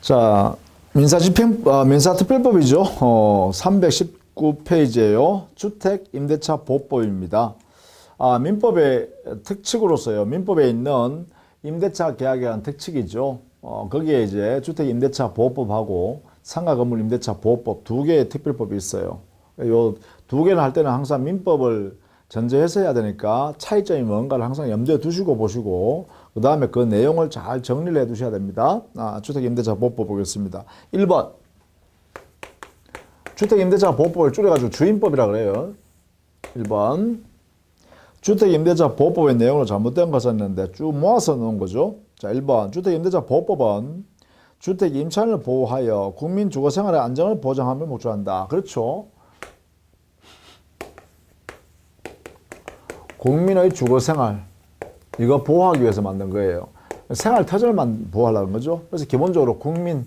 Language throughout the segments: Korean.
자, 민사특별법이죠. 319페이지예요. 주택임대차보호법입니다. 민법의 특칙으로서요. 민법에 있는 임대차 계약이라는 특칙이죠. 거기에 이제 주택임대차보호법하고 상가건물임대차보호법 두 개의 특별법이 있어요. 요 두 개는 할 때는 항상 민법을 전제해서 해야 되니까 차이점이 뭔가를 항상 염두에 두시고 보시고 그 다음에 그 내용을 잘 정리를 해 두셔야 됩니다. 주택임대차보호법 보겠습니다. 1번 주택임대차보호법을 줄여가지고 주임법이라고 그래요. 1번 주택임대차보호법의 내용으로 잘못된 거 썼는데 쭉 모아서 놓은 거죠. 자, 1번 주택임대차보호법은 주택임차인을 보호하여 국민 주거생활의 안정을 보장하며 목적한다. 그렇죠. 국민의 주거생활 이거 보호하기 위해서 만든 거예요. 생활터전만 보호하려는 거죠. 그래서 기본적으로 국민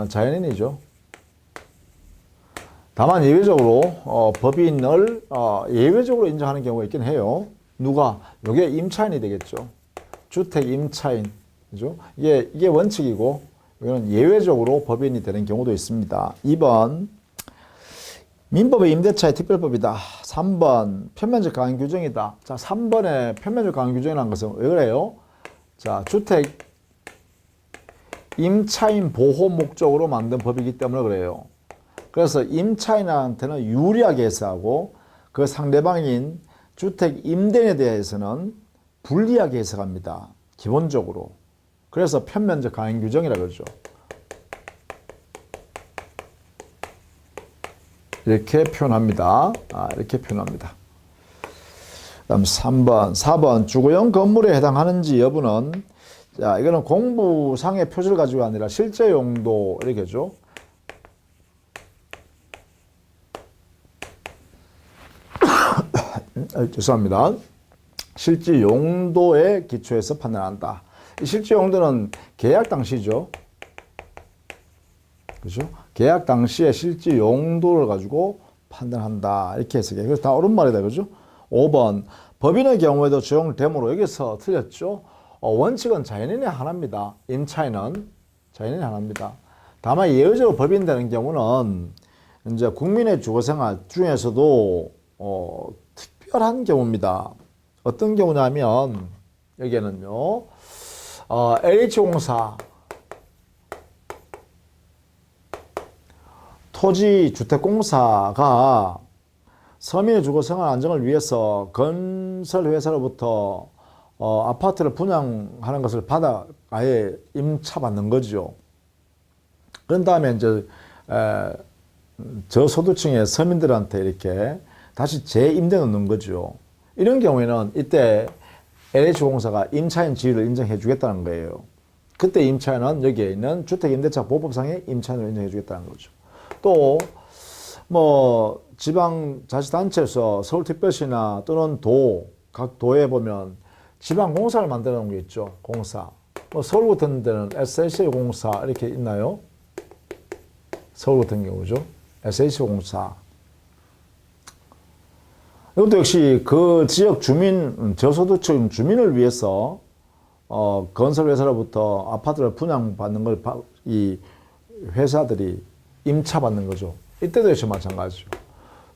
자연인이죠. 다만 예외적으로 법인을 예외적으로 인정하는 경우가 있긴 해요. 누가? 이게 임차인이 되겠죠. 주택 임차인, 그죠? 이게 원칙이고 이거는 예외적으로 법인이 되는 경우도 있습니다. 2번 민법의 임대차의 특별법이다. 3번 편면적 강행 규정이다. 자, 3번에 편면적 강행 규정이라는 것은 왜 그래요? 자, 주택 임차인 보호 목적으로 만든 법이기 때문에 그래요. 그래서 임차인한테는 유리하게 해석하고 그 상대방인 주택 임대인에 대해서는 불리하게 해석합니다. 기본적으로. 그래서 편면적 강행 규정이라고 그러죠. 이렇게 표현합니다. 이렇게 표현합니다. 다음 3번, 4번 주거용 건물에 해당하는지 여부는 자, 이거는 공부상의 표시를 가지고 아니라 실제 용도 이렇게죠. 죄송합니다. 실제 용도에 기초해서 판단한다. 이 실제 용도는 계약 당시죠. 그렇죠? 계약 당시에 실제 용도를 가지고 판단한다. 이렇게 해석해. 그래서 다 옳은 말이다. 그죠? 5번. 법인의 경우에도 적용되므로 여기서 틀렸죠? 원칙은 자연인이 하나입니다. 임차인은 자연인이 하나입니다. 다만 예외적으로 법인 되는 경우는 이제 국민의 주거생활 중에서도 특별한 경우입니다. 어떤 경우냐면 여기에는요. LH공사 토지주택공사가 서민의 주거생활 안정을 위해서 건설회사로부터 아파트를 분양하는 것을 받아 아예 임차받는 거죠. 그런 다음에 이제 저소득층의 서민들한테 이렇게 다시 재임대 넣는 거죠. 이런 경우에는 이때 LH공사가 임차인 지위를 인정해 주겠다는 거예요. 그때 임차인은 여기에 있는 주택임대차보호법상의 임차인을 인정해 주겠다는 거죠. 또 뭐 지방자치단체에서 서울특별시나 또는 각 도에 보면 지방공사를 만들어 놓은 게 있죠. 공사. 뭐 서울 같은 데는 SH공사 이렇게 있나요? 서울 같은 경우죠. SH공사. 이것도 역시 그 지역 주민, 저소득층 주민을 위해서 건설회사로부터 아파트를 분양받는 걸 이 회사들이 임차받는 거죠. 이때도 역시 마찬가지죠.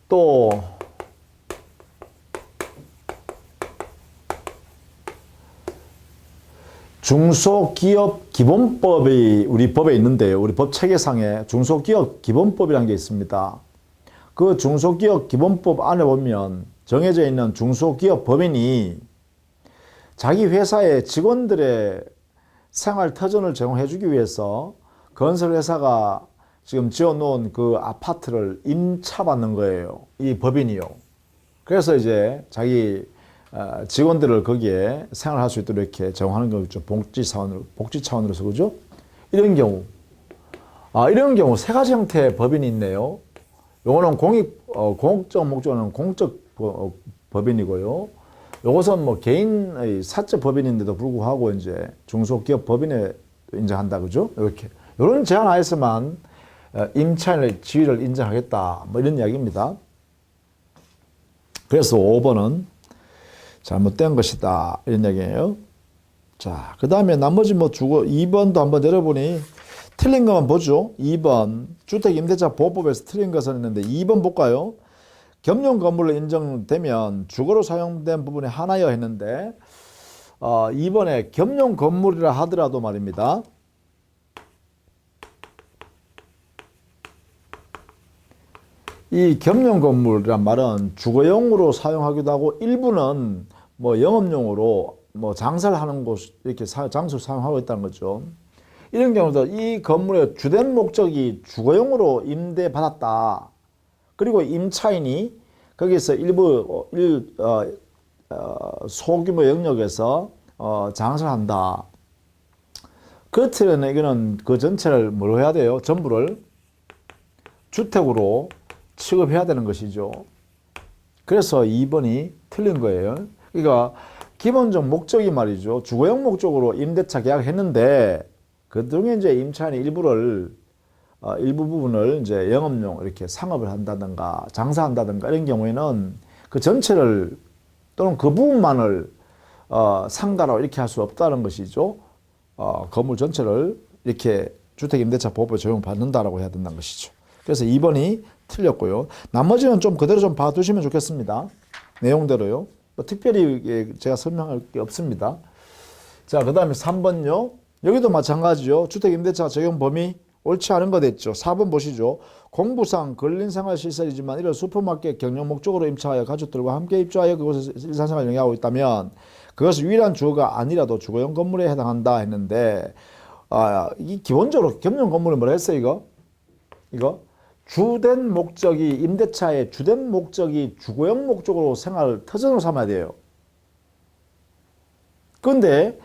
또 중소기업기본법이 우리 법에 있는데요. 우리 법 체계상에 중소기업기본법이라는 게 있습니다. 그 중소기업기본법 안에 보면 정해져 있는 중소기업법인이 자기 회사의 직원들의 생활터전을 제공해 주기 위해서 건설회사가 지금 지어놓은 그 아파트를 임차받는 거예요. 이 법인이요. 그래서 이제 자기 직원들을 거기에 생활할 수 있도록 이렇게 제공하는 거죠. 복지 차원으로서, 그죠? 이런 경우. 이런 경우 세 가지 형태의 법인이 있네요. 요거는 공적 목적은 공적 법인이고요. 요것은 뭐 개인의 사적 법인인데도 불구하고 이제 중소기업 법인에 인정한다. 그죠? 이렇게. 요런 제한 하에서만 임차인의 지위를 인정하겠다. 뭐 이런 이야기입니다. 그래서 5번은 잘못된 것이다. 이런 이야기예요. 자, 그 다음에 나머지 2번도 한번 내려보니 틀린 것만 보죠. 2번 주택임대차 보호법에서 틀린 것은 있는데 2번 볼까요? 겸용 건물로 인정되면 주거로 사용된 부분이 하나여 했는데 2번에 겸용 건물이라 하더라도 말입니다. 이 겸용 건물이란 말은 주거용으로 사용하기도 하고 일부는 뭐 영업용으로 뭐 장사를 하는 곳 이렇게 장소를 사용하고 있다는 거죠. 이런 경우도 이 건물의 주된 목적이 주거용으로 임대받았다. 그리고 임차인이 거기서 일부 소규모 영역에서 장사를 한다. 그렇다면 이거는 그 전체를 뭘 해야 돼요? 전부를 주택으로 취급해야 되는 것이죠. 그래서 2번이 틀린 거예요. 그러니까 기본적 목적이 말이죠. 주거용 목적으로 임대차 계약을 했는데 그 중에 이제 임차인이 일부 부분을 이제 영업용 이렇게 상업을 한다든가 장사한다든가 이런 경우에는 그 전체를 또는 그 부분만을 상가로 이렇게 할 수 없다는 것이죠. 건물 전체를 이렇게 주택임대차 보호법에 적용받는다라고 해야 된다는 것이죠. 그래서 2번이 틀렸고요. 나머지는 좀 그대로 좀 봐두시면 좋겠습니다. 내용대로요. 뭐 특별히 제가 설명할 게 없습니다. 자, 그 다음에 3번요. 여기도 마찬가지죠. 주택임대차 적용 범위 옳지 않은 거 됐죠. 4번 보시죠. 공부상 근린생활시설이지만 이런 슈퍼마켓 경영 목적으로 임차하여 가족들과 함께 입주하여 그곳에서 일상생활을 영위하고 있다면 그것이 유일한 주거가 아니라도 주거용 건물에 해당한다 했는데 이 기본적으로 겸용 건물은 뭐라 했어요? 이거 주된 목적이 임대차의 주된 목적이 주거용 목적으로 생활을 터전으로 삼아야 돼요. 근데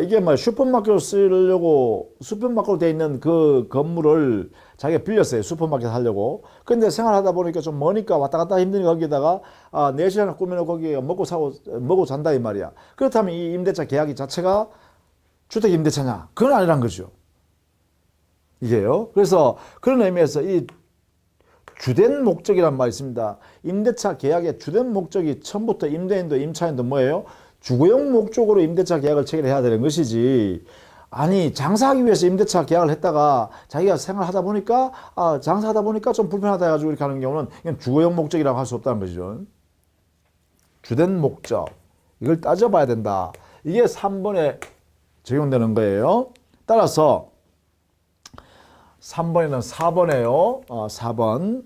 이게 뭐 슈퍼마켓으로 쓰려고 슈퍼마켓으로 돼 있는 그 건물을 자기가 빌렸어요. 슈퍼마켓 하려고. 근데 생활하다 보니까 좀 머니까 왔다 갔다 힘드니까 거기다가 4시간을 꾸며놓고 거기에 먹고 잔다 이 말이야. 그렇다면 이 임대차 계약이 자체가 주택 임대차냐? 그건 아니란 거죠. 이게요. 그래서 그런 의미에서 이 주된 목적이란 말이 있습니다. 임대차 계약의 주된 목적이 처음부터 임대인도 임차인도 뭐예요? 주거용 목적으로 임대차 계약을 체결해야 되는 것이지. 아니 장사하기 위해서 임대차 계약을 했다가 자기가 생활하다 보니까 장사하다 보니까 좀 불편하다 해가지고 이렇게 하는 경우는 이건 주거용 목적이라고 할 수 없다는 것이죠. 주된 목적 이걸 따져봐야 된다. 이게 3번에 적용되는 거예요. 따라서 3번에는 4번이에요. 4번.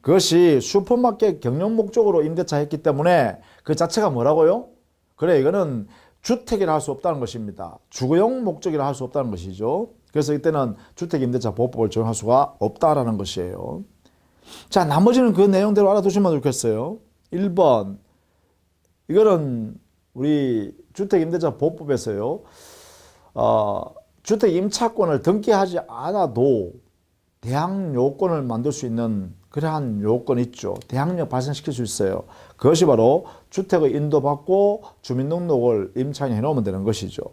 그것이 슈퍼마켓 경영 목적으로 임대차 했기 때문에 그 자체가 뭐라고요? 그래, 이거는 주택이라 할 수 없다는 것입니다. 주거용 목적이라 할 수 없다는 것이죠. 그래서 이때는 주택임대차 보호법을 적용할 수가 없다라는 것이에요. 자, 나머지는 그 내용대로 알아두시면 좋겠어요. 1번. 이거는 우리 주택임대차 보호법에서요. 주택 임차권을 등기하지 않아도 대항 요건을 만들 수 있는 그러한 요건이 있죠. 대항력 발생시킬 수 있어요. 그것이 바로 주택을 인도받고 주민등록을 임차인이 해놓으면 되는 것이죠.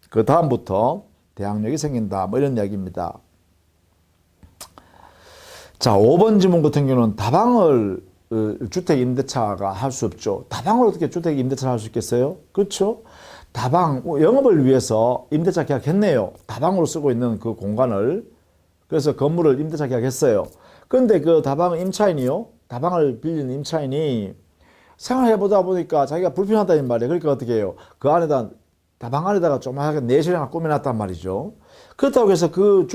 그 다음부터 대항력이 생긴다. 뭐 이런 이야기입니다. 자, 5번 지문 같은 경우는 다방을 주택 임대차가 할 수 없죠. 다방을 어떻게 주택 임대차를 할 수 있겠어요? 그렇죠? 다방, 영업을 위해서 임대차 계약했네요. 다방으로 쓰고 있는 그 공간을. 그래서 건물을 임대차 계약했어요. 그런데 그 다방 임차인이요. 다방을 빌린 임차인이 생활해보다 보니까 자기가 불편하다는 말이에요. 그러니까 어떻게 해요? 그 안에다, 다방 안에다가 조그맣게 내실 하나 꾸며놨단 말이죠. 그렇다고 해서 그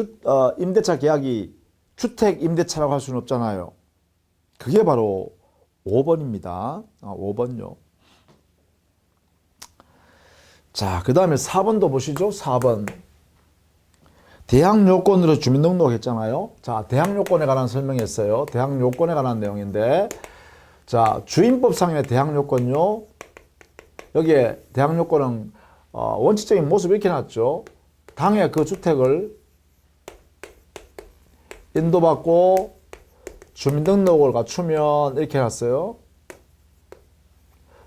임대차 계약이 주택 임대차라고 할 수는 없잖아요. 그게 바로 5번입니다. 5번요. 자, 그 다음에 4번도 보시죠. 4번. 대항 요건으로 주민등록 했잖아요. 자, 대항 요건에 관한 설명했어요. 대항 요건에 관한 내용인데, 자, 주임법상의 대항 요건요. 여기에 대항 요건은 원칙적인 모습 이렇게 놨죠. 당해 그 주택을 인도받고 주민등록을 갖추면 이렇게 해놨어요.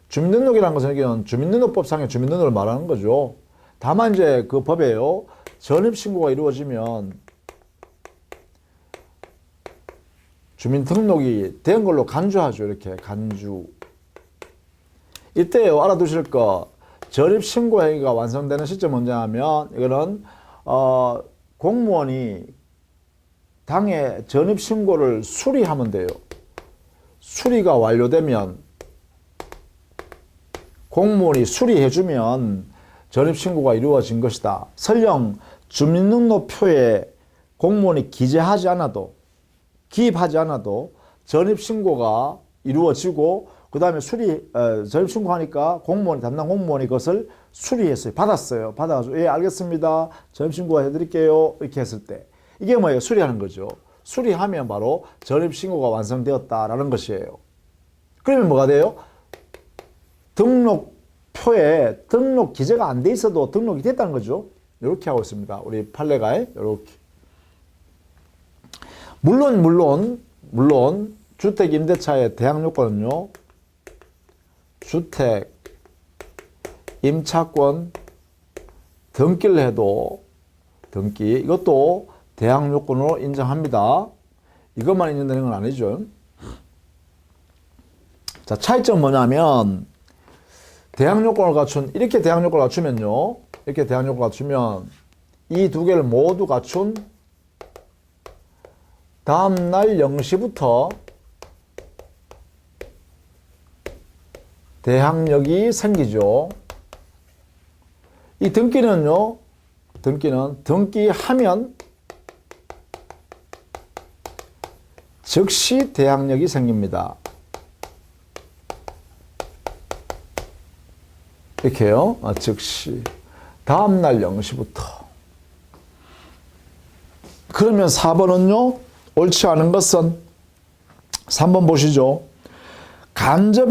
주민등록이라는 것은 여기는 주민등록법상의 주민등록을 말하는 거죠. 다만 이제 그 법에요. 전입신고가 이루어지면 주민등록이 된 걸로 간주하죠. 이렇게 간주. 이때요. 알아두실 거. 전입신고 행위가 완성되는 시점 언제 하면 이거는 공무원이 당에 전입신고를 수리하면 돼요. 수리가 완료되면 공무원이 수리해주면 전입신고가 이루어진 것이다. 설령 주민등록표에 공무원이 기재하지 않아도 기입하지 않아도 전입신고가 이루어지고 그 다음에 전입신고하니까 담당 공무원이 그것을 수리했어요. 받았어요. 받아가지고 예 알겠습니다. 전입신고 해드릴게요. 이렇게 했을 때 이게 뭐예요? 수리하는 거죠. 수리하면 바로 전입신고가 완성되었다라는 것이에요. 그러면 뭐가 돼요? 등록표에 등록 기재가 안 돼 있어도 등록이 됐다는 거죠. 이렇게 하고 있습니다. 우리 판례가 이렇게. 물론 주택 임대차의 대항 요건은요. 주택 임차권 등기를 해도 등기 이것도 대항 요건으로 인정합니다. 이것만 인정되는 건 아니죠. 자, 차이점 뭐냐면 대항 요건을 갖춘 이렇게 대항 요건을 갖추면요. 이렇게 대항 요건을 갖추면 이 두 개를 모두 갖춘 다음날 0시부터 대항력이 생기죠. 이 등기는요. 등기하면 즉시 대항력이 생깁니다. 이렇게요. 즉시 다음날 0시부터. 그러면 4번은요. 옳지 않은 것은 3번 보시죠. 간접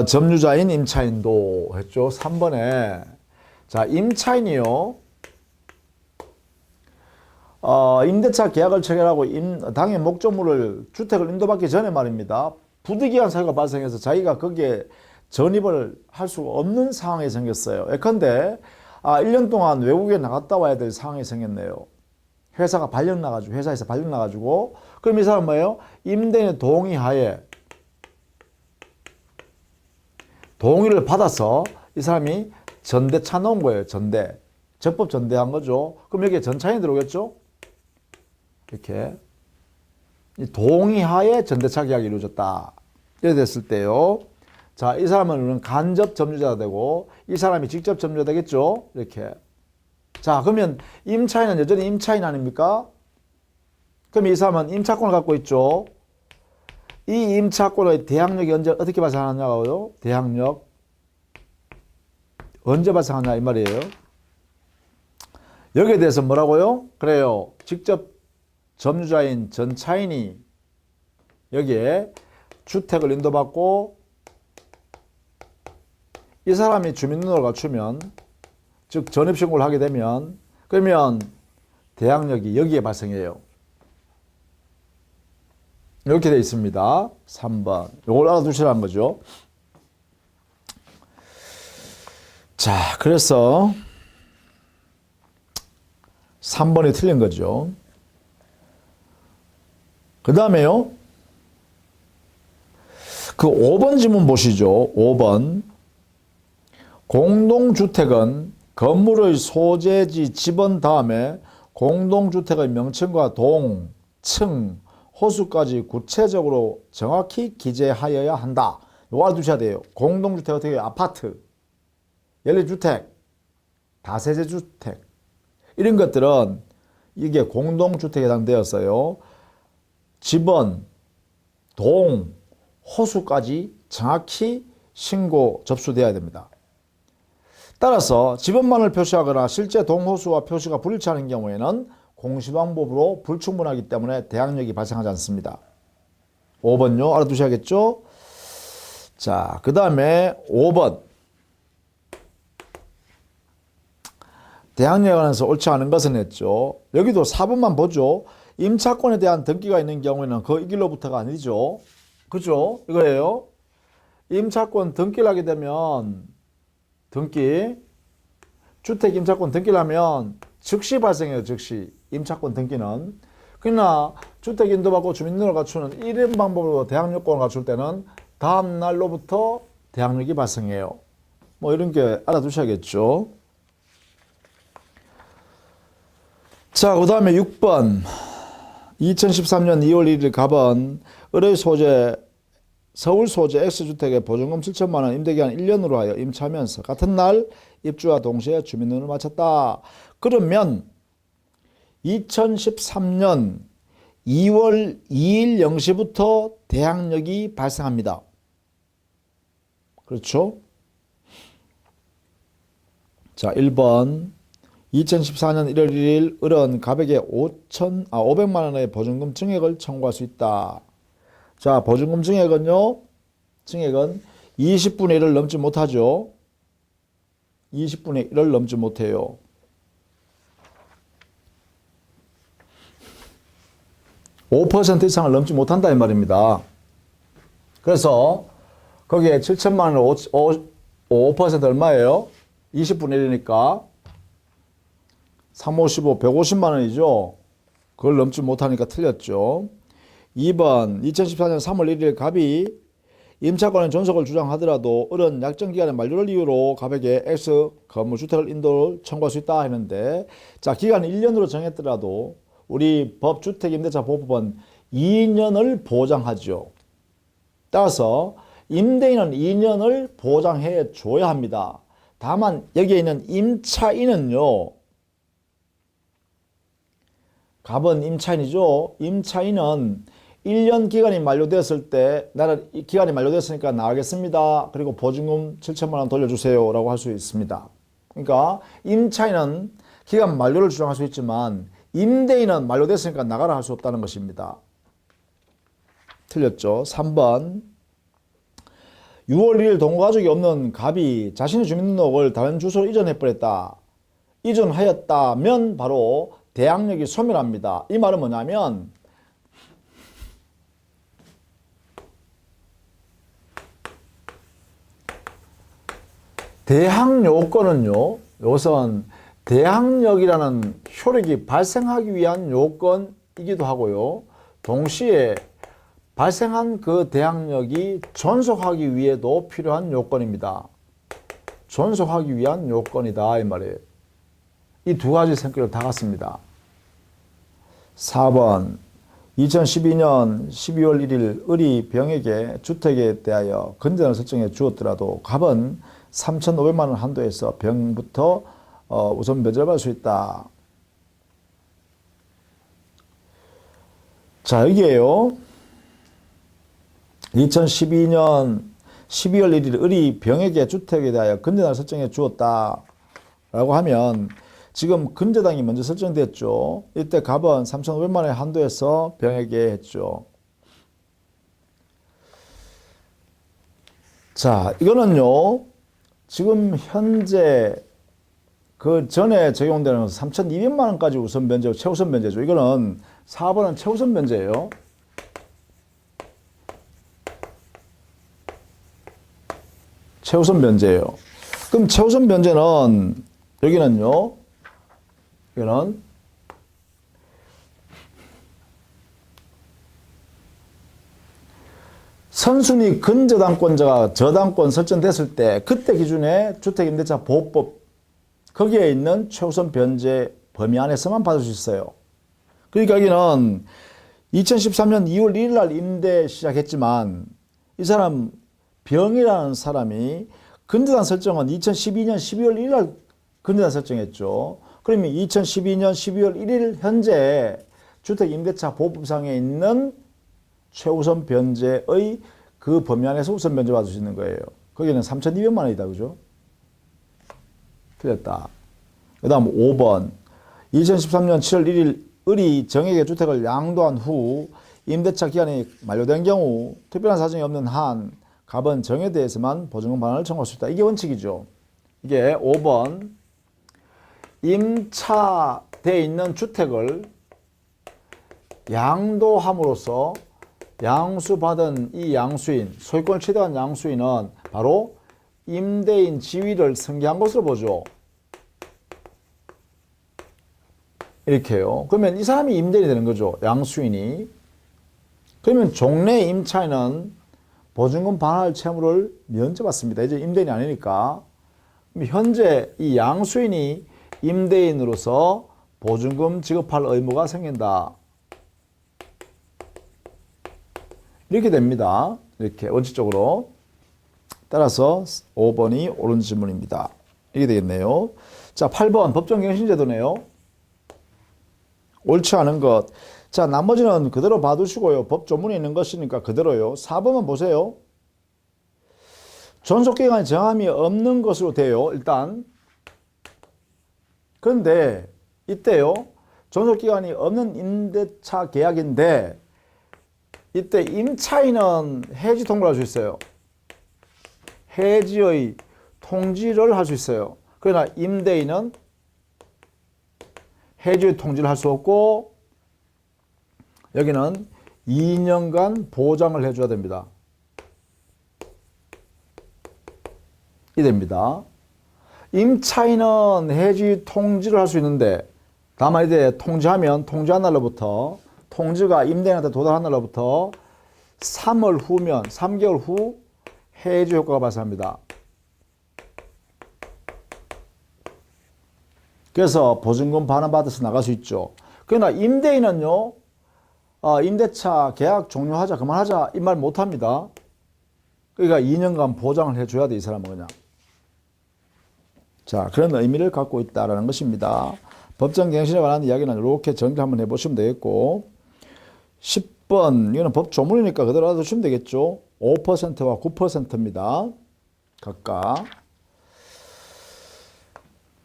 점유자인 임차인도 했죠. 3번에 자 임차인이요. 임대차 계약을 체결하고 당의 목적물을 주택을 인도받기 전에 말입니다. 부득이한 사유가 발생해서 자기가 거기에 전입을 할 수가 없는 상황이 생겼어요. 예컨대 1년 동안 외국에 나갔다 와야 될 상황이 생겼네요. 회사에서 발령 나가지고 그럼 이 사람은 뭐예요? 임대인의 동의하에 동의를 받아서 이 사람이 전대차 넣은 거예요. 적법 전대한 거죠. 그럼 여기에 전차인이 들어오겠죠? 이렇게 동의하에 전대차 계약이 이루어졌다. 이렇게 됐을 때요. 자, 이 사람은 간접 점유자가 되고 이 사람이 직접 점유자 되겠죠? 이렇게. 자, 그러면 임차인은 여전히 임차인 아닙니까? 그럼 이 사람은 임차권을 갖고 있죠. 이 임차권의 대항력이 어떻게 발생하냐고요? 대항력 언제 발생하냐 이 말이에요. 여기에 대해서 뭐라고요? 그래요. 직접 점유자인 전차인이 여기에 주택을 인도받고 이 사람이 주민등록을 갖추면 즉 전입신고를 하게 되면 그러면 대항력이 여기에 발생해요. 이렇게 되어 있습니다. 3번. 이걸 알아두시라는 거죠. 자, 그래서 3번이 틀린 거죠. 그 다음에요. 그 5번 지문 보시죠. 5번. 공동주택은 건물의 소재지 집원 다음에 공동주택의 명칭과 동, 층, 호수까지 구체적으로 정확히 기재하여야 한다. 이거 알아두셔야 돼요. 공동주택 어떻게 해요? 아파트, 연립주택, 다세대 주택 이런 것들은 이게 공동주택에 해당되었어요. 집원, 동, 호수까지 정확히 신고 접수되어야 됩니다. 따라서 집원만을 표시하거나 실제 동호수와 표시가 불일치하는 경우에는 공시방법으로 불충분하기 때문에 대항력이 발생하지 않습니다. 5번요. 알아두셔야겠죠? 자, 그 다음에 5번. 대항력에 관해서 옳지 않은 것은 했죠. 여기도 4번만 보죠. 임차권에 대한 등기가 있는 경우에는 그 이 길로부터가 아니죠. 그죠? 이거예요. 임차권 등기를 하게 되면 주택 임차권 등기를 하면 즉시 발생해요. 즉시 임차권 등기는. 그러나 주택 인도받고 주민등록을 갖추는 이런 방법으로 대항력권을 갖출 때는 다음 날로부터 대항력이 발생해요. 뭐 이런 게 알아두셔야겠죠. 자, 그 다음에 6번. 2013년 2월 1일 갑은 의뢰 소재, 서울 소재 X주택에 보증금 7천만 원 임대기간 1년으로 하여 임차하면서 같은 날 입주와 동시에 주민등록을 마쳤다. 그러면 2013년 2월 2일 0시부터 대항력이 발생합니다. 그렇죠? 자, 1번. 2014년 1월 1일 을은 갑에게 500만 원의 보증금 증액을 청구할 수 있다. 자, 보증금 증액은요, 증액은 20분의 1을 넘지 못하죠. 20분의 1을 넘지 못해요. (5% 이상을 넘지 못한다 이 말입니다. 그래서 거기에 7천만 원 5% 얼마예요? 20분의 1이니까 3, 5, 15, 150만 원이죠. 그걸 넘지 못하니까 틀렸죠. 2번 2014년 3월 1일 갑이 임차권의 존속을 주장하더라도 을은 약정기간의 만료를 이유로 갑에게 X 건물주택을 인도를 청구할 수 있다 했는데, 자, 기간을 1년으로 정했더라도 우리 법 주택임대차 보호법은 2년을 보장하죠. 따라서 임대인은 2년을 보장해 줘야 합니다. 다만 여기에 있는 임차인은요, 갑은 임차인이죠. 임차인은 1년 기간이 만료되었을 때 나는 기간이 만료됐으니까 나가겠습니다. 그리고 보증금 7천만 원 돌려주세요 라고 할 수 있습니다. 그러니까 임차인은 기간 만료를 주장할 수 있지만 임대인은 만료됐으니까 나가라 할 수 없다는 것입니다. 틀렸죠. 3번 6월 1일 동거가족이 없는 갑이 자신의 주민등록을 다른 주소로 이전해버렸다. 이전하였다면 바로 대항력이 소멸합니다. 이 말은 뭐냐면 대항요건은요, 이것은 대항력이라는 효력이 발생하기 위한 요건이기도 하고요, 동시에 발생한 그 대항력이 존속하기 위해도 필요한 요건입니다. 존속하기 위한 요건이다 이 말이에요. 이 두 가지 성격을 다 갖습니다. 4번 2012년 12월 1일 을이 병에게 주택에 대하여 건전을 설정해 주었더라도 갑은 3,500만 원 한도에서 병부터 우선 면제를 받을 수 있다. 자, 여기에요. 2012년 12월 1일 을이 병에게 주택에 대하여 건전을 설정해 주었다 라고 하면 지금 근저당이 먼저 설정됐죠. 이때 갑은 3,500만 원의 한도에서 병에게 했죠. 자, 이거는요, 지금 현재 그 전에 적용되는 3,200만 원까지 우선 면제, 최우선 면제죠. 이거는 4번은 최우선 면제예요. 최우선 면제예요. 그럼 최우선 면제는 여기는요, 이거는 선순위 근저당권자가 저당권 설정됐을 때 그때 기준에 주택임대차 보호법 거기에 있는 최우선 변제 범위 안에서만 받을 수 있어요. 그러니까 여기는 2013년 2월 1일 날 임대 시작했지만 이 사람 병이라는 사람이 근저당 설정은 2012년 12월 1일 날 근저당 설정했죠. 그러면 2012년 12월 1일 현재 주택임대차 보호법상에 있는 최우선 변제의 그 범위 안에서 우선 변제 받을 수 있는 거예요. 거기는 3,200만 원이다. 그죠? 틀렸다. 그 다음 5번 2013년 7월 1일 을이 정액의 주택을 양도한 후 임대차 기간이 만료된 경우 특별한 사정이 없는 한 갑은 정에 대해서만 보증금 반환을 청구할 수 있다. 이게 원칙이죠. 이게 5번 임차되어 있는 주택을 양도함으로써 양수받은 이 양수인, 소유권을 취득한 양수인은 바로 임대인 지위를 승계한 것으로 보죠. 이렇게요. 그러면 이 사람이 임대인이 되는 거죠. 양수인이. 그러면 종래 임차인은 보증금 반환 채무를 면제받습니다. 이제 임대인이 아니니까. 현재 이 양수인이 임대인으로서 보증금 지급할 의무가 생긴다. 이렇게 됩니다. 이렇게 원칙적으로. 따라서 5번이 옳은 질문입니다. 이게 되겠네요. 자, 8번 법정갱신제도네요. 옳지 않은 것. 자, 나머지는 그대로 봐두시고요. 법 조문에 있는 것이니까 그대로요. 4번만 보세요. 존속기간이 정함이 없는 것으로 돼요. 일단. 그런데 이때요. 존속기간이 없는 임대차 계약인데 이때 임차인은 해지 통보를 할 수 있어요. 해지의 통지를 할 수 있어요. 그러나 임대인은 해지의 통지를 할 수 없고 여기는 2년간 보장을 해줘야 됩니다. 이 됩니다. 임차인은 해지 통지를 할 수 있는데 다만 이제 통지하면 통지한 날로부터 통지가 임대인한테 도달한 날로부터 3월 후면 3개월 후 해지 효과가 발생합니다. 그래서 보증금 반환받아서 나갈 수 있죠. 그러나 임대인은요. 임대차 계약 종료하자 그만하자 이 말 못합니다. 그러니까 2년간 보장을 해줘야 돼 이 사람은 그냥. 자, 그런 의미를 갖고 있다라는 것입니다. 법정갱신에 관한 이야기는 이렇게 정리 한번 해보시면 되겠고 10번 이거는 법 조문이니까 그대로 알아두시면 되겠죠. 5%와 9%입니다. 각각.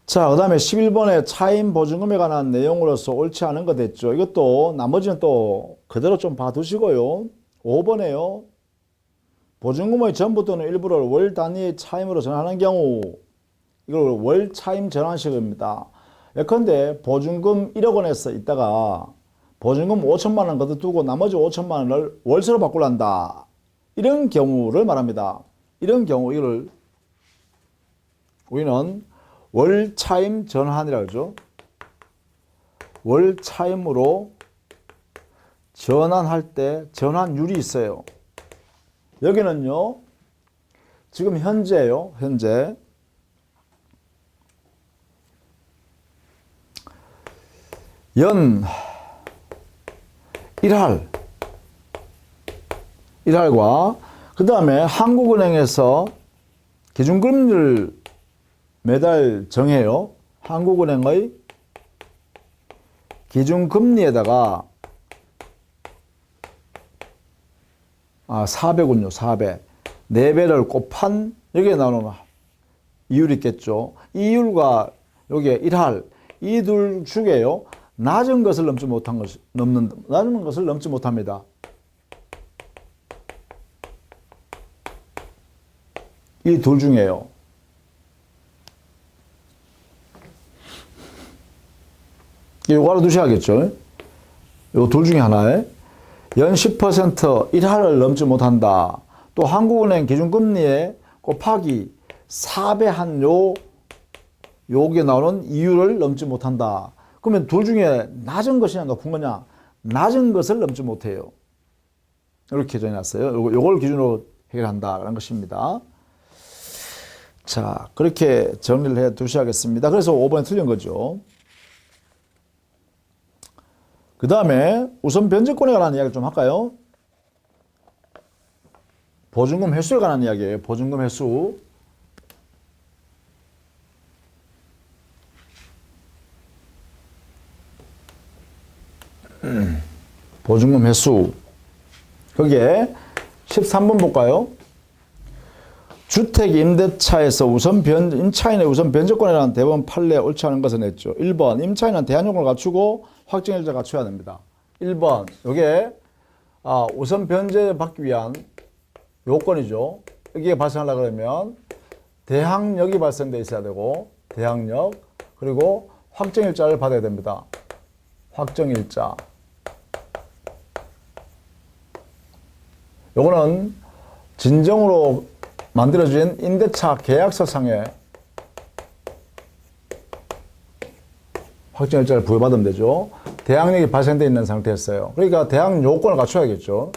자, 그 다음에 11번에 차임 보증금에 관한 내용으로서 옳지 않은 거 됐죠. 이것도 나머지는 또 그대로 좀 봐두시고요. 5번에요. 보증금의 전부 또는 일부를 월 단위의 차임으로 전환하는 경우 이걸 월 차임 전환식입니다. 예컨대 보증금 1억 원에서 있다가 보증금 5천만 원 거둬두고 나머지 5천만 원을 월세로 바꾸란다. 이런 경우를 말합니다. 이런 경우 이걸 우리는 월 차임 전환이라고 하죠. 월 차임으로 전환할 때 전환율이 있어요. 여기는요. 지금 현재요. 현재 연 1할과 그 다음에 한국은행에서 기준금리를 매달 정해요. 한국은행의 기준금리에다가 400은요. 400. 4배를 곱한 여기에 나오는 이율이 있겠죠. 이 이율과 여기에 1할 이 둘 중에요. 낮은 것을 넘지 못합니다. 이 둘 중에요. 이거 알아두셔야겠죠. 이 둘 중에 하나에 연 10% 1할을 넘지 못한다. 또 한국은행 기준금리에 곱하기 4배 한 요게 나오는 이율을 넘지 못한다. 그러면 둘 중에 낮은 것이냐 높은 거냐? 낮은 것을 넘지 못해요. 이렇게 정해놨어요. 요걸 기준으로 해결한다라는 것입니다. 자, 그렇게 정리를 해 두셔야겠습니다. 그래서 5번에 틀린 거죠. 그 다음에 우선 변제권에 관한 이야기를 좀 할까요? 보증금 횟수에 관한 이야기예요. 보증금 횟수. 보증금 횟수. 거기에 13번 볼까요? 주택 임대차에서 임차인의 우선 변제권이라는 대법원 판례에 옳지 않은 것은 했죠. 1번 임차인은 대한요건을 갖추고 확정일자 갖춰야 됩니다. 1번 요게 우선 변제 받기 위한 요건이죠. 여기에 발생하려고 그러면 대항력이 발생돼 있어야 되고 대항력 그리고 확정일자를 받아야 됩니다. 확정일자. 요거는 진정으로 만들어진 임대차 계약서상에 확정일자를 부여받으면 되죠. 대항력이 발생되어 있는 상태였어요. 그러니까 대항 요건을 갖춰야겠죠.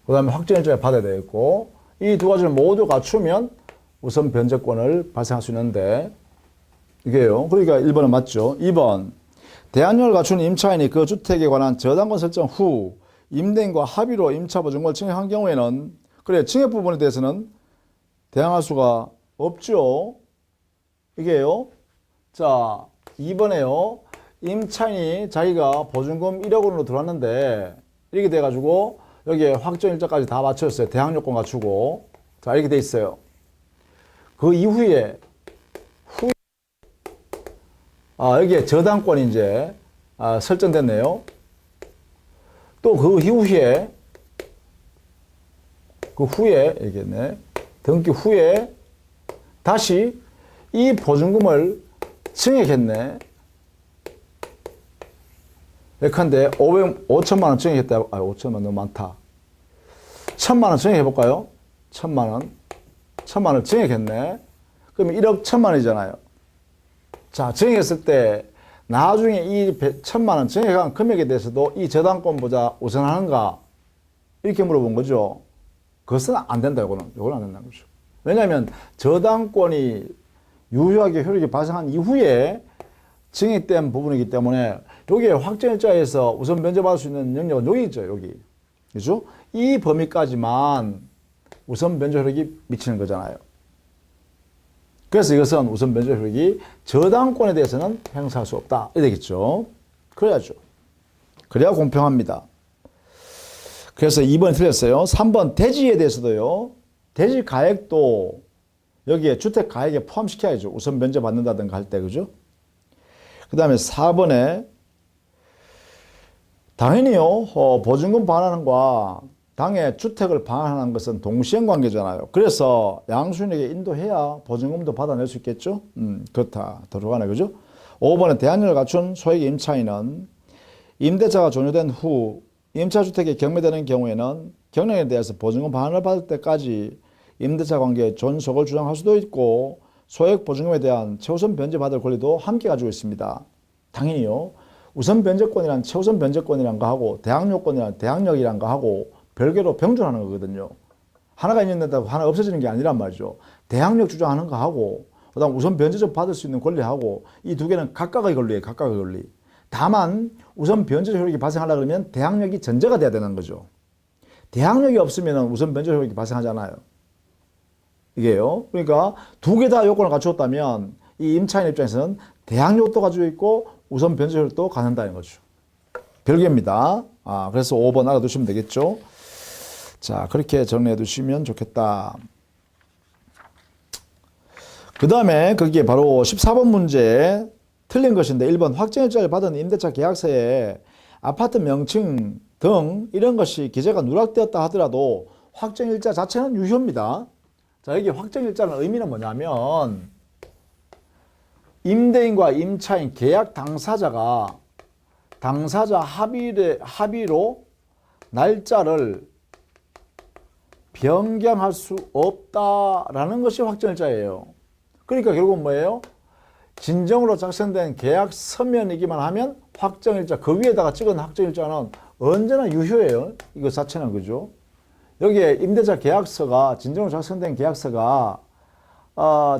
그 다음에 확정일자를 받아야 되겠고 이 두 가지를 모두 갖추면 우선 변제권을 발생할 수 있는데 이게요. 그러니까 1번은 맞죠. 2번. 대항력을 갖춘 임차인이 그 주택에 관한 저당권 설정 후 임대인과 합의로 임차 보증금을 증액한 경우에는 그래 증액 부분에 대해서는 대항할 수가 없죠. 이게요. 자, 2번에요. 임차인이 자기가 보증금 1억 원으로 들어왔는데 이렇게 돼가지고 여기에 확정일자까지 다 맞췄어요. 대항력권 갖추고. 자, 이렇게 돼 있어요. 그 이후에 여기에 저당권이 이제 설정됐네요. 또 그 후에 이겠네. 등기 후에 다시 이 보증금을 증액했네. 예컨대 5천만 원 증액했다. 5천만 원 너무 많다. 1,000만 원 증액해볼까요? 1,000만 원. 1,000만 원 증액했네. 그러면 1억 1,000만 원이잖아요. 자, 증액했을 때 나중에 이 1,000만 원 증액한 금액에 대해서도 이 저당권보다 우선하는가? 이렇게 물어본 거죠. 그것은 안 된다. 요거는 안 된다는 거죠. 왜냐하면 저당권이 유효하게 효력이 발생한 이후에 증액된 부분이기 때문에 여기에 확정일자에서 우선 면제받을 수 있는 영역은 여기 있죠. 여기. 그죠? 이 범위까지만 우선 면제 효력이 미치는 거잖아요. 그래서 이것은 우선 면제 효력이 저당권에 대해서는 행사할 수 없다. 이렇게 되겠죠. 그래야죠. 그래야 공평합니다. 그래서 2번이 틀렸어요. 3번 대지에 대해서도요. 대지 가액도 여기에 주택 가액에 포함시켜야죠. 우선 면제 받는다든가 할 때. 그죠? 그 다음에 4번에 당연히요. 보증금 반환하는 것과 당해 주택을 반환하는 것은 동시행 관계잖아요. 그래서 양수인에게 인도해야 보증금도 받아낼 수 있겠죠. 그렇다. 들어가네. 그죠? 5번에 대항력을 갖춘 소액 임차인은 임대차가 종료된 후 임차주택이 경매되는 경우에는 경력에 대해서 보증금 반환을 받을 때까지 임대차 관계의 존속을 주장할 수도 있고 소액 보증금에 대한 최우선 변제받을 권리도 함께 가지고 있습니다. 당연히요. 우선 변제권이란 최우선 변제권이란 거 하고 대항력권이란 대항력이란 거 하고 별개로 병존하는 거거든요. 하나가 있는다고 하나 없어지는 게 아니란 말이죠. 대항력 주장하는 거 하고 그다음 우선 변제적 받을 수 있는 권리하고 이 두 개는 각각의 권리예요. 각각의 권리. 다만 우선 변제적 효력이 발생하려고 그러면 대항력이 전제가 돼야 되는 거죠. 대항력이 없으면 우선 변제적 효력이 발생하잖아요. 이게요. 그러니까 두 개 다 요건을 갖추었다면 이 임차인 입장에서는 대항력도 가지고 있고 우선 변제적 효력도 갖는다는 거죠. 별개입니다. 그래서 5번 알아두시면 되겠죠. 자, 그렇게 정리해 두시면 좋겠다. 그 다음에 거기에 바로 14번 문제 틀린 것인데 1번 확정일자를 받은 임대차 계약서에 아파트 명칭 등 이런 것이 기재가 누락되었다 하더라도 확정일자 자체는 유효입니다. 자, 여기 확정일자는 의미는 뭐냐면 임대인과 임차인 계약 당사자가 당사자 합의로 날짜를 변경할 수 없다라는 것이 확정일자예요. 그러니까 결국은 뭐예요? 진정으로 작성된 계약 서면이기만 하면 확정일자, 그 위에다가 찍은 확정일자는 언제나 유효해요. 이거 자체는. 그죠? 여기에 임대차 계약서가, 진정으로 작성된 계약서가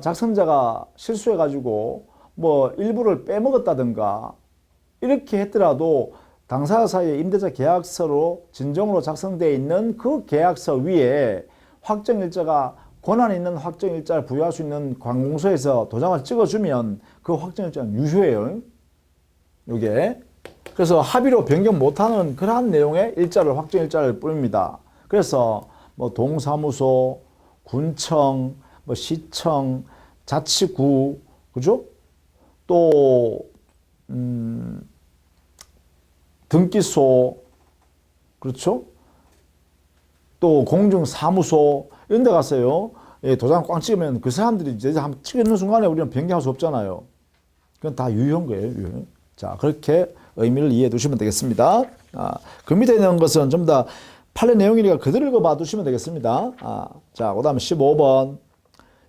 작성자가 실수해가지고 뭐 일부를 빼먹었다든가 이렇게 했더라도 당사자 사이에 임대차 계약서로 진정으로 작성되어 있는 그 계약서 위에 확정일자가 권한 있는 확정일자를 부여할 수 있는 관공서에서 도장을 찍어주면 그 확정일자는 유효해요. 이게. 그래서 합의로 변경 못하는 그러한 내용의 일자를 확정일자를 뿌립니다. 그래서 뭐 동사무소, 군청, 뭐 시청, 자치구, 그죠? 또 등기소, 그렇죠? 또 공중사무소 이런 데 가서요. 도장 꽝 찍으면 그 사람들이 이제 한번 찍는 순간에 우리는 변경할 수 없잖아요. 그건 다 유효한 거예요. 유효. 자, 그렇게 의미를 이해해 두시면 되겠습니다. 그 밑에 있는 것은 전부 다 판례 내용이니까 그대로 읽어봐 두시면 되겠습니다. 자, 그 다음에 15번.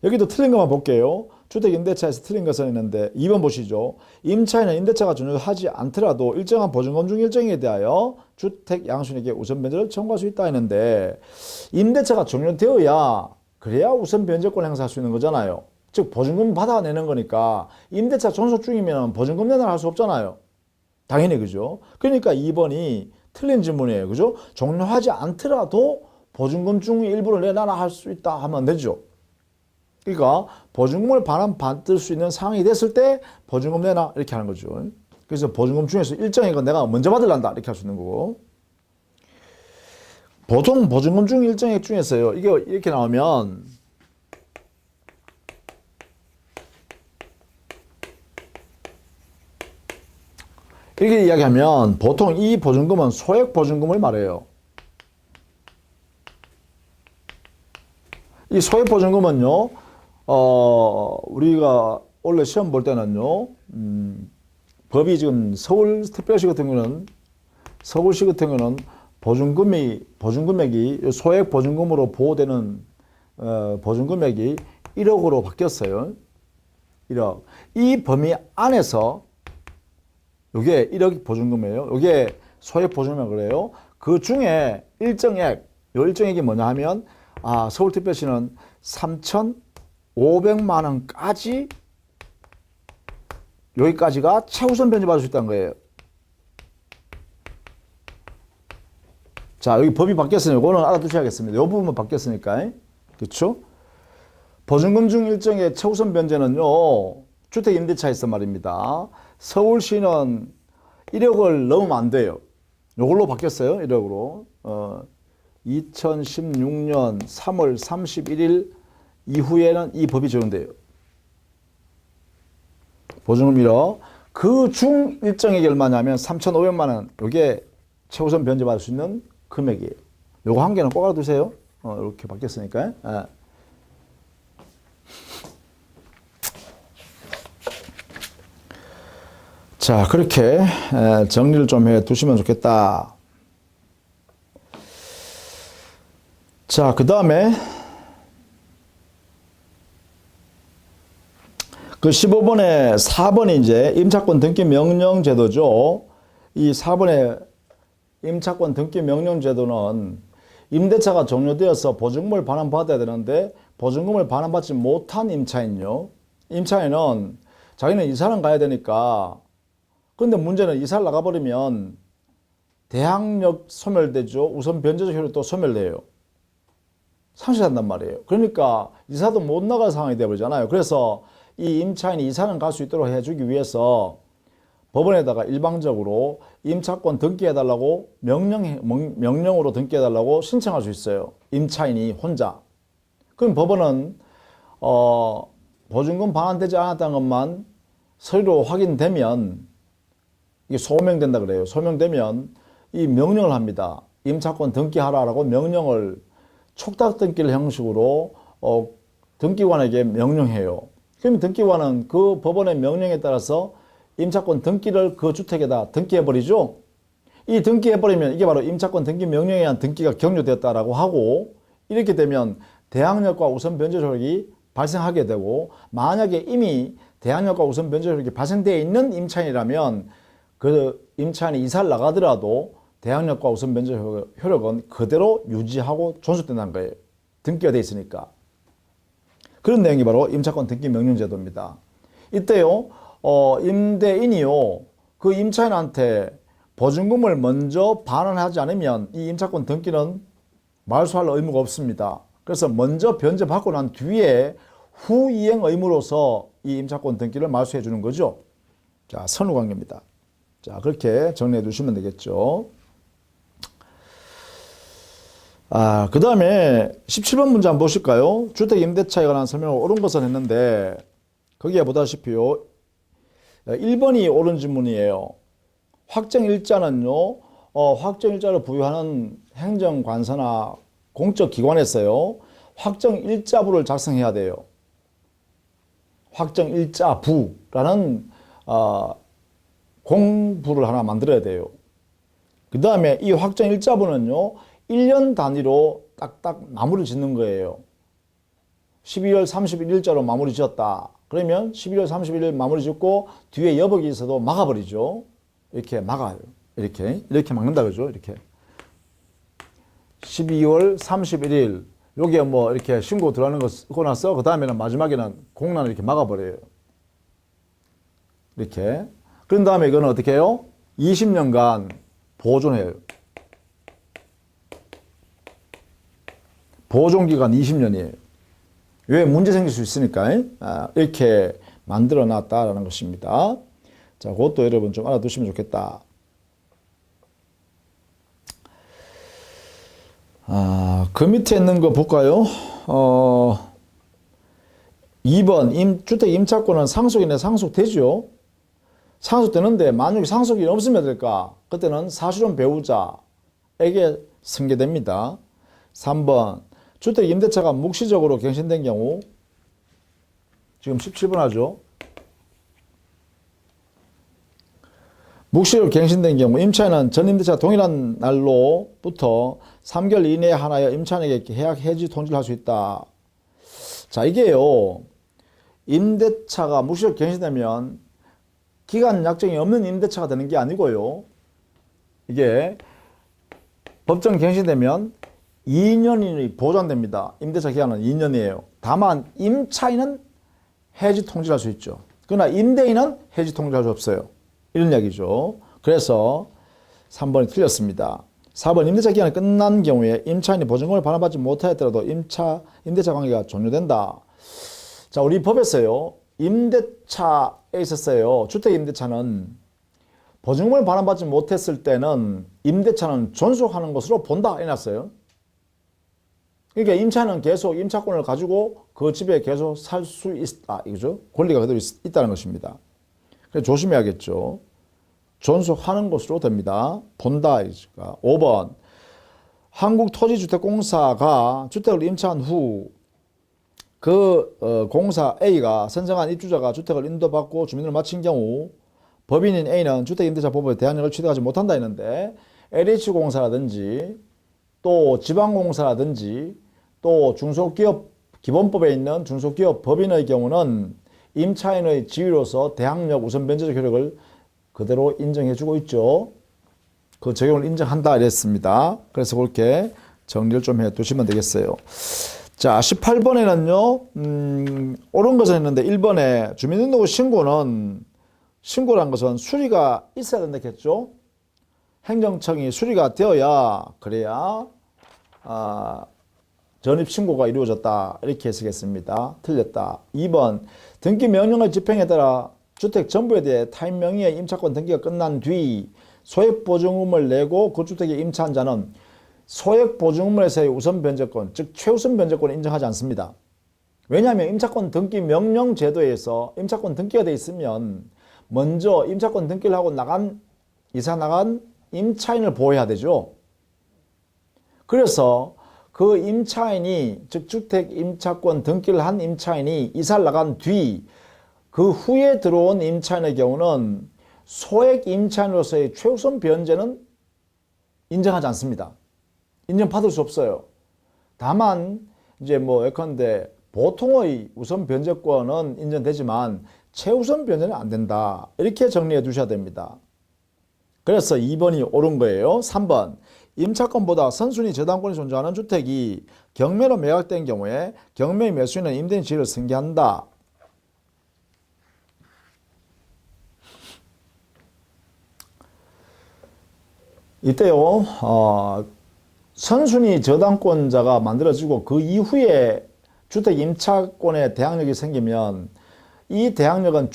여기도 틀린 것만 볼게요. 주택임대차에서 틀린 것은 있는데 2번 보시죠. 임차인은 임대차가 종료하지 않더라도 일정한 보증금 중 일정에 대하여 주택 양수인에게 우선 변제를 청구할 수 있다 했는데 임대차가 종료되어야 그래야 우선 변제권을 행사할 수 있는 거잖아요. 즉 보증금 받아내는 거니까 임대차 존속 중이면 보증금 내놔 할 수 없잖아요. 당연히 그죠. 그러니까 2번이 틀린 질문이에요. 그죠? 종료하지 않더라도 보증금 중 일부를 내놔라 할 수 있다 하면 되죠. 그러니까 보증금을 받을 수 있는 상황이 됐을 때 보증금 내놔 이렇게 하는 거죠. 그래서 보증금 중에서 일정인 건 내가 먼저 받으란다 이렇게 할 수 있는 거고. 보통 보증금 중 일정액 중에서요. 이게 이렇게 나오면 이렇게 이야기하면 보통 이 보증금은 소액 보증금을 말해요. 이 소액 보증금은요, 우리가 원래 시험 볼 때는요, 법이 지금 서울특별시 같은 경우는, 서울시 같은 경우는 보증금액이 소액 보증금으로 보호되는, 보증금액이 1억으로 바뀌었어요. 1억. 이 범위 안에서 요게 1억 보증금이에요. 요게 소액 보증금이래요. 그 중에 일정액, 요 일정액이 뭐냐 하면, 서울특별시는 3,500만 원까지 여기까지가 최우선 변제받을 수 있다는 거예요. 자, 여기 법이 바뀌었으니까 이거는 알아두셔야겠습니다. 이 부분만 바뀌었으니까. 그렇죠? 보증금 중 일정의 최우선 변제는요. 주택 임대차에서 말입니다. 서울시는 1억을 넘으면 안 돼요. 이걸로 바뀌었어요. 1억으로. 2016년 3월 31일 이후에는 이 법이 적용돼요. 보증금 1억. 그 중 일정액이 얼마냐면 3,500만 원. 이게 최우선 변제받을 수 있는 금액이에요. 요거 한 개는 꼭 알아두세요. 이렇게 바뀌었으니까. 예. 자, 그렇게 정리를 좀 해 두시면 좋겠다. 자, 그 다음에 그 15번에 4번이 이제 임차권 등기 명령 제도죠. 이 4번의 임차권 등기 명령 제도는 임대차가 종료되어서 보증금을 반환받아야 되는데 보증금을 반환받지 못한 임차인요. 임차인은 자기는 이사를 가야 되니까, 그런데 문제는 이사를 나가버리면 대항력 소멸되죠. 우선 변제적 효력도 소멸돼요. 상실한단 말이에요. 그러니까 이사도 못 나갈 상황이 되어버리잖아요. 그래서 이 임차인이 이사는 갈 수 있도록 해주기 위해서 법원에다가 일방적으로 임차권 등기해달라고 명령으로 등기해달라고 신청할 수 있어요. 임차인이 혼자. 그럼 법원은 보증금 반환되지 않았다는 것만 서류로 확인되면 이게 소명된다 그래요. 소명되면 이 명령을 합니다. 임차권 등기하라라고 명령을 촉탁 등기를 형식으로 등기관에게 명령해요. 그럼 등기관은 그 법원의 명령에 따라서 임차권 등기를 그 주택에다 등기해버리죠. 이 등기해버리면 이게 바로 임차권 등기 명령에 의한 등기가 격려되었다라고 하고, 이렇게 되면 대항력과 우선 변제 효력이 발생하게 되고, 만약에 이미 대항력과 우선 변제 효력이 발생되어 있는 임차인이라면 그 임차인이 이사를 나가더라도 대항력과 우선 변제 효력은 그대로 유지하고 존속된다는 거예요. 등기가 되어 있으니까. 그런 내용이 바로 임차권 등기 명령 제도입니다. 이때요, 임대인이요, 그 임차인한테 보증금을 먼저 반환하지 않으면 이 임차권 등기는 말소할 의무가 없습니다. 그래서 먼저 변제받고 난 뒤에 후이행 의무로서 이 임차권 등기를 말소해 주는 거죠. 자, 선후관계입니다. 자, 그렇게 정리해 두시면 되겠죠. 그 다음에 17번 문제 한번 보실까요? 주택 임대차에 관한 설명을 옳은 것은 했는데, 거기에 보다시피요, 1번이 옳은 질문이에요. 확정일자는요, 확정일자를 부여하는 행정관서나 공적기관에서요, 확정일자부를 작성해야 돼요. 확정일자부라는 공부를 하나 만들어야 돼요. 그 다음에 이 확정일자부는요, 1년 단위로 딱딱 마무리 짓는 거예요. 12월 31일자로 마무리 지었다. 그러면 11월 31일 마무리 짓고 뒤에 여복이 있어도 막아버리죠. 이렇게 막아요. 이렇게 막는다 그러죠. 이렇게 12월 31일 요게 뭐 이렇게 신고 들어가는 거 쓰고 나서 그 다음에는 마지막에는 공란을 이렇게 막아버려요. 이렇게. 그런 다음에 이거는 어떻게 해요? 20년간 보존해요. 보존기간 20년이에요. 왜? 문제 생길 수 있으니까 이렇게 만들어 놨다라는 것입니다. 자, 그것도 여러분 좀 알아두시면 좋겠다. 그 밑에 있는 거 볼까요? 2번 주택 임차권은 상속인에 상속되죠. 상속되는데 만약에 상속인이 없으면 될까? 그때는 사실혼 배우자에게 승계됩니다. 3번 주택 임대차가 묵시적으로 갱신된 경우, 지금 17번 하죠. 묵시적으로 갱신된 경우 임차인은 전 임대차가 동일한 날로부터 3개월 이내에 하나여 임차인에게 계약 해지 통지를 할 수 있다. 자, 이게요, 임대차가 묵시적으로 갱신되면 기간 약정이 없는 임대차가 되는 게 아니고요, 이게 법정 갱신되면 2년이 보장됩니다. 임대차 기간은 2년이에요. 다만 임차인은 해지 통지할 수 있죠. 그러나 임대인은 해지 통지할 수 없어요. 이런 이야기죠. 그래서 3번이 틀렸습니다. 4번 임대차 기간이 끝난 경우에 임차인이 보증금을 반환받지 못하였더라도 임대차 관계가 종료된다. 자, 우리 법에서요, 임대차에 있었어요. 주택 임대차는 보증금을 반환받지 못했을 때는 임대차는 존속하는 것으로 본다 해놨어요. 그러니까 임차인은 계속 임차권을 가지고 그 집에 계속 살 수 있다, 이거죠. 권리가 그대로 있다는 것입니다. 그래서 조심해야겠죠. 존속하는 것으로 됩니다. 본다, 이거죠. 5번 한국토지주택공사가 주택을 임차한 후 공사 A가 선정한 입주자가 주택을 인도받고 주민을 마친 경우 법인인 A는 주택임대차법에 대항력을 취득하지 못한다 했는데, LH공사라든지 또 지방공사라든지 또 중소기업 기본법에 있는 중소기업 법인의 경우는 임차인의 지위로서 대항력 우선 변제적 효력을 그대로 인정해주고 있죠. 그 적용을 인정한다 이랬습니다. 그래서 그렇게 정리를 좀 해두시면 되겠어요. 자, 18번에는요, 옳은 것은 했는데 1번에 주민등록 신고란 것은 수리가 있어야 된다 했죠. 행정청이 수리가 되어야, 그래야 전입신고가 이루어졌다, 이렇게 해석했습니다. 틀렸다. 2번 등기 명령의 집행에 따라 주택 전부에 대해 타인 명의의 임차권 등기가 끝난 뒤 소액보증금을 내고 그 주택에 임차한 자는 소액보증금에서의 우선 변제권, 즉 최우선 변제권을 인정하지 않습니다. 왜냐하면 임차권 등기 명령 제도에서 임차권 등기가 되어 있으면 먼저 임차권 등기를 하고 이사 나간 임차인을 보호해야 되죠. 그래서 그 임차인이, 즉 주택 임차권 등기를 한 임차인이 이사를 나간 뒤 그 후에 들어온 임차인의 경우는 소액 임차인으로서의 최우선 변제는 인정하지 않습니다. 인정받을 수 없어요. 다만 이제 예컨대 보통의 우선 변제권은 인정되지만 최우선 변제는 안 된다, 이렇게 정리해 두셔야 됩니다. 그래서 2번이 옳은 거예요. 3번 임차권보다 선순위 저당권이 존재하는 주택이 경매로 매각된 경우에 경매 매수인은 임대인 지위를 승계한다. 이때요, 선순위 저당권자가 만들어지고 그 이후에 주택 임차권에 대항력이 생기면 이 대항력은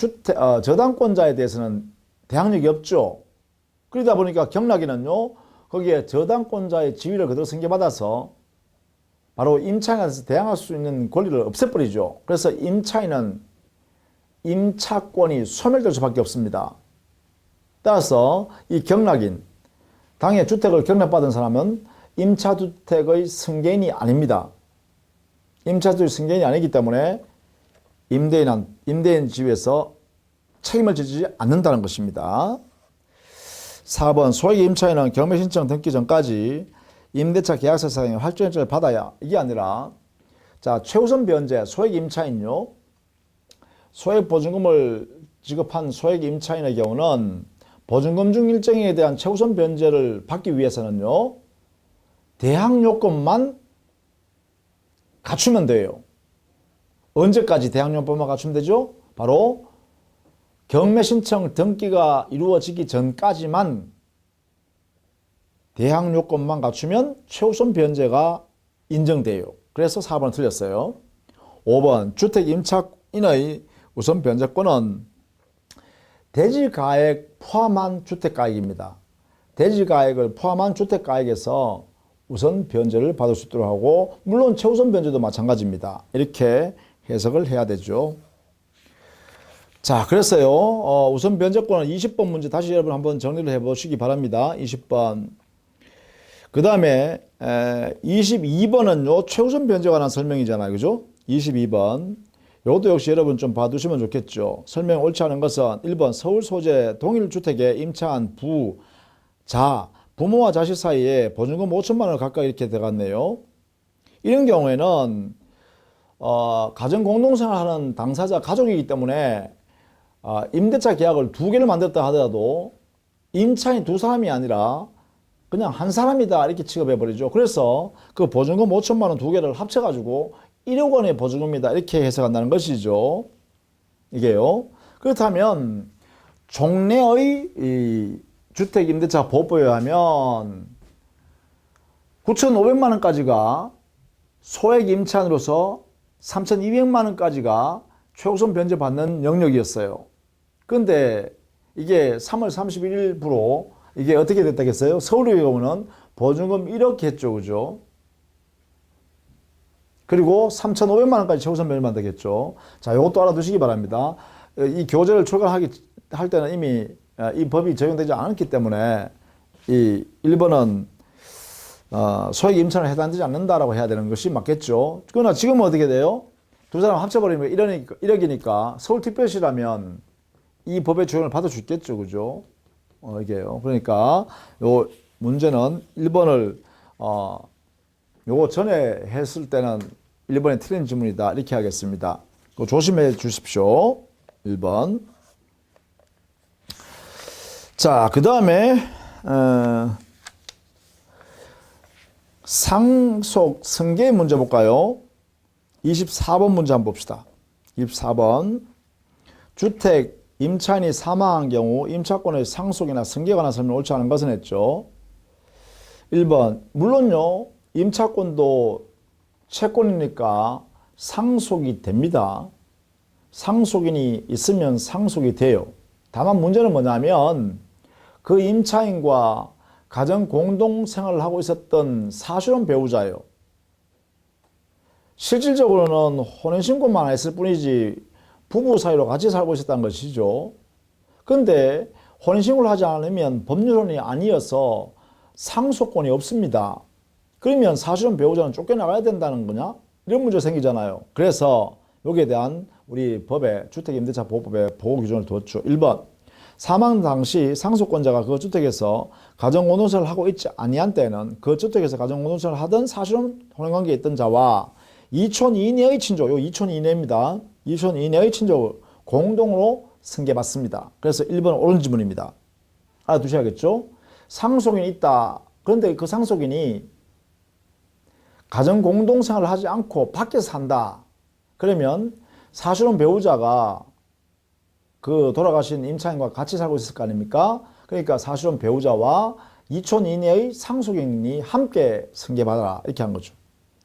저당권자에 대해서는 대항력이 없죠. 그러다 보니까 경락에는요, 거기에 저당권자의 지위를 그대로 승계받아서 바로 임차인한테서 대항할 수 있는 권리를 없애버리죠. 그래서 임차인은 임차권이 소멸될 수밖에 없습니다. 따라서 이 경락인, 당해 주택을 경락받은 사람은 임차주택의 승계인이 아닙니다. 임차주택 승계인이 아니기 때문에 임대인 지위에서 책임을 지지 않는다는 것입니다. 4번 소액 임차인은 경매 신청 등기 전까지 임대차 계약서상의 활주인증을 받아야, 이게 아니라, 자, 최우선 변제 소액 임차인요, 소액 보증금을 지급한 소액 임차인의 경우는 보증금 중 일정에 대한 최우선 변제를 받기 위해서는요, 대항 요건만 갖추면 돼요. 언제까지 대항요건만 갖추면 되죠? 바로 경매 신청 등기가 이루어지기 전까지만 대항요건만 갖추면 최우선 변제가 인정돼요. 그래서 4번은 틀렸어요. 5번 주택 임차인의 우선 변제권은 대지가액 포함한 주택가액입니다. 대지가액을 포함한 주택가액에서 우선 변제를 받을 수 있도록 하고 물론 최우선 변제도 마찬가지입니다. 이렇게 해석을 해야 되죠. 자, 그랬어요. 우선 변제권은 20번 문제 다시 여러분 한번 정리를 해보시기 바랍니다. 20번. 그 다음에 22번은 요 최우선 변제에 관한 설명이잖아요. 그죠? 22번. 이것도 역시 여러분 좀 봐두시면 좋겠죠. 설명 옳지 않은 것은 1번 서울 소재 동일주택에 임차한 부모와 자식 사이에 보증금 5천만 원을 각각 이렇게 들어갔네요. 이런 경우에는 가정 공동생활하는 당사자 가족이기 때문에 임대차 계약을 2개를 만들었다 하더라도 임차인 2사람이 아니라 그냥 한 사람이다 이렇게 취급해버리죠. 그래서 그 보증금 5천만 원 2개를 합쳐가지고 1억 원의 보증금이다 이렇게 해석한다는 것이죠. 이게요. 그렇다면 종래의 이 주택임대차 보호법에 하면 9,500만 원까지가 소액 임차인으로서 3,200만 원까지가 최우선 변제 받는 영역이었어요. 근데 이게 3월 31일부로 이게 어떻게 됐다겠어요? 서울의 경우는 보증금 1억 했죠. 그죠? 그리고 3,500만 원까지 최우선 변제 받겠죠. 자, 이것도 알아두시기 바랍니다. 이 교재를 출간할 때는 이미 이 법이 적용되지 않았기 때문에 이 1번은 소액 임차인에 해당되지 않는다라고 해야 되는 것이 맞겠죠. 그러나 지금은 어떻게 돼요? 두 사람 합쳐버리면 1억이니까 서울특별시라면 이 법의 적용을 받을 수 있겠죠. 그죠? 이게요. 그러니까 요 문제는 1번을 요거 전에 했을 때는 1번에 틀린 지문이다 이렇게 하겠습니다. 그거 조심해 주십시오. 1번. 자, 그 다음에 상속 승계 문제 볼까요? 24번 문제 한번 봅시다. 24번. 주택 임차인이 사망한 경우 임차권의 상속이나 승계에 관한 설명 옳지 않은 것은 했죠. 1번. 물론요. 임차권도 채권이니까 상속이 됩니다. 상속인이 있으면 상속이 돼요. 다만 문제는 뭐냐면 그 임차인과 가정 공동생활을 하고 있었던 사실혼 배우자예요. 실질적으로는 혼인신고만 했을 뿐이지 부부 사이로 같이 살고 있었다는 것이죠. 그런데 혼인신고를 하지 않으면 법률혼이 아니어서 상속권이 없습니다. 그러면 사실혼 배우자는 쫓겨나가야 된다는 거냐? 이런 문제가 생기잖아요. 그래서 여기에 대한 우리 법에 주택임대차보호법에 보호기준을 두었죠. 1번. 사망 당시 상속권자가 그 주택에서 가정공동생활을 하고 있지 아니한 때는 그 주택에서 가정공동생활을 하던 사실혼 혼인관계에 있던 자와 2촌 이내의 친족, 요 2촌 이내입니다. 2촌 이내의 친족을 공동으로 승계받습니다. 그래서 1번은 옳은 지문입니다. 알아두셔야겠죠? 상속인이 있다. 그런데 그 상속인이 가정공동생활을 하지 않고 밖에서 산다. 그러면 사실혼 배우자가 그 돌아가신 임차인과 같이 살고 있을 거 아닙니까? 그러니까 사실혼 배우자와 2촌 이내의 상속인이 함께 승계받아라 이렇게 한 거죠.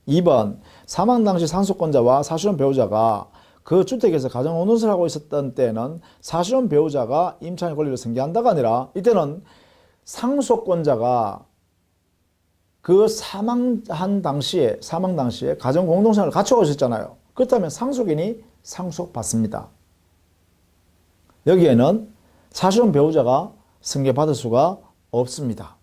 2번. 사망 당시 상속권자와 사실혼 배우자가 그 주택에서 가정공동생활을 하고 있었던 때는 사실혼 배우자가 임차인의 권리를 승계한다가 아니라 이때는 상속권자가 그 사망 당시에 가정공동생활을 같이 하고 있었잖아요. 그렇다면 상속인이 상속받습니다. 여기에는 사실혼 배우자가 승계받을 수가 없습니다.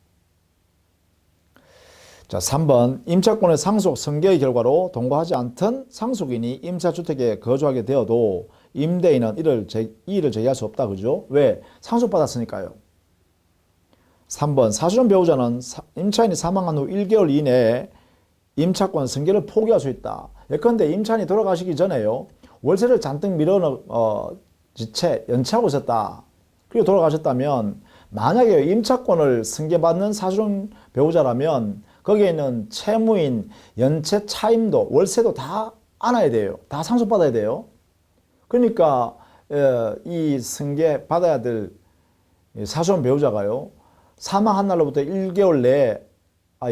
자, 3번. 임차권의 상속 승계의 결과로 동거하지 않던 상속인이 임차주택에 거주하게 되어도 임대인은 이의를 제기할 수 없다. 그죠? 왜? 상속받았으니까요. 3번. 사실혼 배우자는 임차인이 사망한 후 1개월 이내에 임차권 승계를 포기할 수 있다. 예컨대 임차인이 돌아가시기 전에요. 월세를 잔뜩 지채 연체하고 있었다. 그리고 돌아가셨다면 만약에 임차권을 승계받는 사실혼 배우자라면 거기에 있는 채무인 연체 차임도 월세도 다 안아야 돼요. 다 상속받아야 돼요. 그러니까 이 승계 받아야 될 사소한 배우자가요. 사망한 날로부터 1개월 내에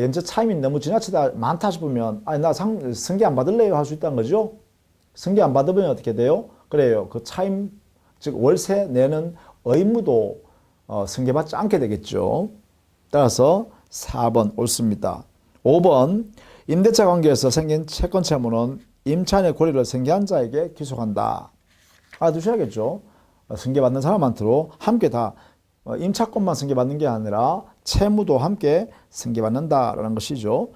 연체 차임이 너무 지나치다 많다 싶으면 나 승계 안 받을래요 할 수 있다는 거죠. 승계 안 받으면 어떻게 돼요? 그래요. 그 차임 즉 월세 내는 의무도 승계받지 않게 되겠죠. 따라서 4번 옳습니다. 5번 임대차 관계에서 생긴 채권 채무는 임차인의 권리를 승계한 자에게 귀속한다. 알아두셔야겠죠. 승계받는 사람한테로 함께 다 임차권만 승계받는 게 아니라 채무도 함께 승계받는다라는 것이죠.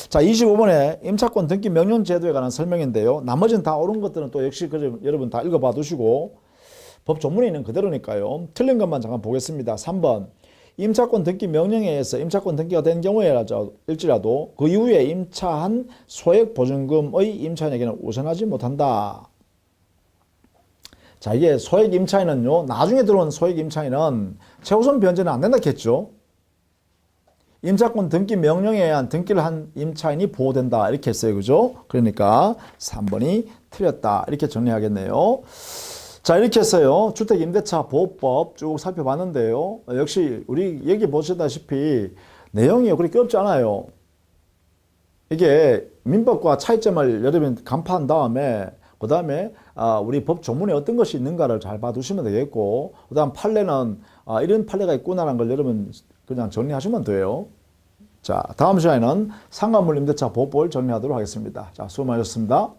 자, 25번에 임차권 등기 명령 제도에 관한 설명인데요. 나머지는 다 옳은 것들은 또 역시 여러분 다 읽어봐 두시고 법 조문에 있는 그대로니까요. 틀린 것만 잠깐 보겠습니다. 3번 임차권 등기 명령에 의해서 임차권 등기가 된 경우일지라도 그 이후에 임차한 소액보증금의 임차인에게는 우선하지 못한다. 자, 이게 소액 임차인은요, 나중에 들어온 소액 임차인은 최우선 변제는 안 된다 했죠. 임차권 등기 명령에 의한 등기를 한 임차인이 보호된다. 이렇게 했어요. 그죠? 그러니까 3번이 틀렸다. 이렇게 정리하겠네요. 자, 이렇게 해서요, 주택임대차 보호법 쭉 살펴봤는데요. 역시 우리 여기 보시다시피 내용이 그렇게 어렵지 않아요. 이게 민법과 차이점을 여러분 간파한 다음에 그 다음에 우리 법 조문에 어떤 것이 있는가를 잘 봐두시면 되겠고, 그 다음 판례는 이런 판례가 있구나라는 걸 여러분 그냥 정리하시면 돼요. 자, 다음 시간에는 상가물 임대차 보호법을 정리하도록 하겠습니다. 자, 수고 많으셨습니다.